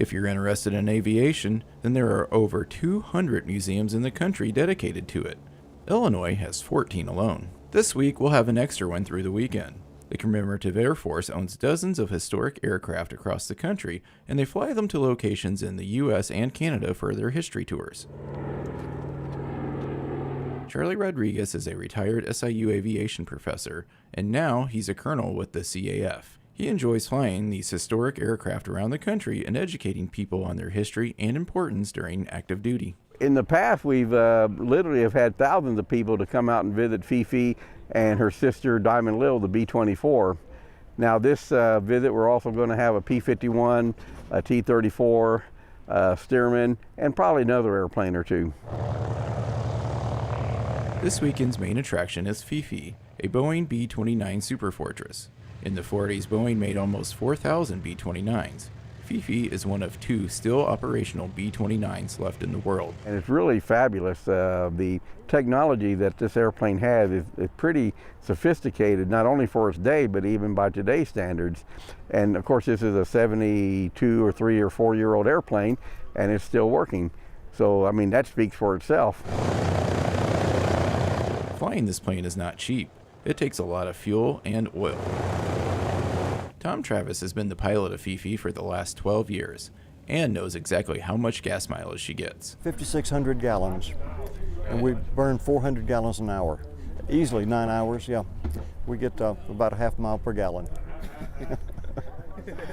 If you're interested in aviation, then there are over 200 museums in the country dedicated to it. Illinois has 14 alone. This week, we'll have an extra one through the weekend. The Commemorative Air Force owns dozens of historic aircraft across the country, and they fly them to locations in the U.S. and Canada for their history tours. Charlie Rodriguez is a retired SIU aviation professor, and now he's a colonel with the CAF. He enjoys flying these historic aircraft around the country and educating people on their history and importance during active duty. In the past, we've literally have had thousands of people to come out and visit Fifi and her sister Diamond Lil, the B-24. Now this visit, we're also going to have a P-51, a T-34, Stearman, and probably another airplane or two. This weekend's main attraction is Fifi, a Boeing B-29 Superfortress. In the 40s, Boeing made almost 4,000 B-29s. Fifi is one of 2 still operational B-29s left in the world. And it's really fabulous. The technology that this airplane has is pretty sophisticated, not only for its day, but even by today's standards. And of course, this is a 72 or 3 or 4 year old airplane, and it's still working. So, I mean, that speaks for itself. Flying this plane is not cheap. It takes a lot of fuel and oil. Tom Travis has been the pilot of Fifi for the last 12 years and knows exactly how much gas mileage she gets. 5,600 gallons, and we burn 400 gallons an hour. Easily 9 hours, yeah. We get about a half mile per gallon.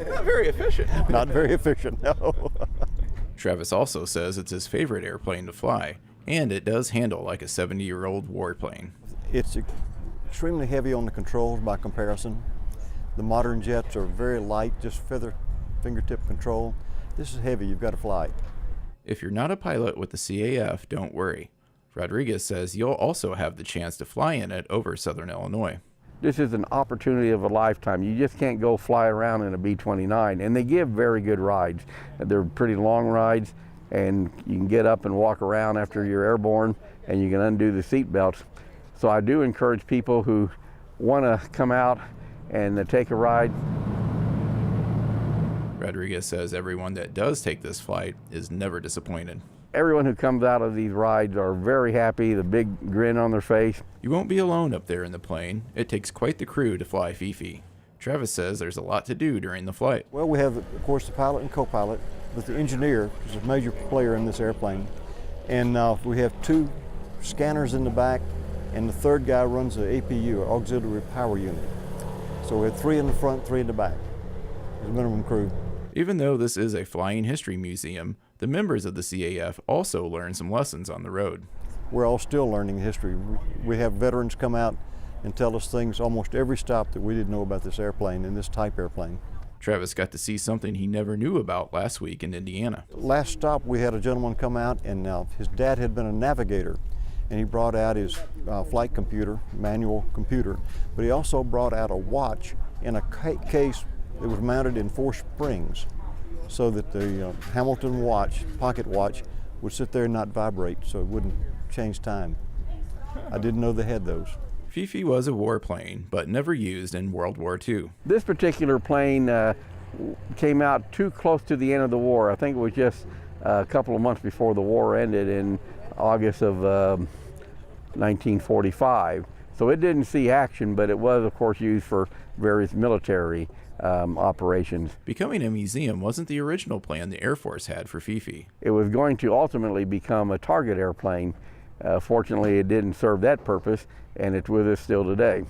Not very efficient. Not very efficient, no. Travis also says it's his favorite airplane to fly, and it does handle like a 70-year-old warplane. It's extremely heavy on the controls by comparison. The modern jets are very light, just fingertip control. This is heavy, you've got to fly. If you're not a pilot with the CAF, don't worry. Rodriguez says you'll also have the chance to fly in it over Southern Illinois. This is an opportunity of a lifetime. You just can't go fly around in a B-29, and they give very good rides. They're pretty long rides, and you can get up and walk around after you're airborne, and you can undo the seat belts. So I do encourage people who want to come out and take a ride. Rodriguez says everyone that does take this flight is never disappointed. Everyone who comes out of these rides are very happy, the big grin on their face. You won't be alone up there in the plane. It takes quite the crew to fly Fifi. Travis says there's a lot to do during the flight. Well, we have, of course, the pilot and co-pilot, but the engineer is a major player in this airplane. And we have 2 scanners in the back, and the third guy runs the APU, or Auxiliary Power Unit. So we have 3 in the front, 3 in the back. There's a minimum crew. Even though this is a flying history museum, the members of the CAF also learn some lessons on the road. We're all still learning history. We have veterans come out and tell us things almost every stop that we didn't know about this airplane and this type airplane. Travis got to see something he never knew about last week in Indiana. Last stop, we had a gentleman come out, and his dad had been a navigator, and he brought out his flight computer, manual computer, but he also brought out a watch in a case that was mounted in 4 springs, so that the Hamilton watch, pocket watch, would sit there and not vibrate, so it wouldn't change time. I didn't know they had those. Fifi was a warplane, but never used in World War II. This particular plane came out too close to the end of the war. I think it was just a couple of months before the war ended in August of 1945. So it didn't see action, but it was, of course, used for various military operations. Becoming a museum wasn't the original plan the Air Force had for Fifi. It was going to ultimately become a target airplane. Fortunately, it didn't serve that purpose, and it's with us still today.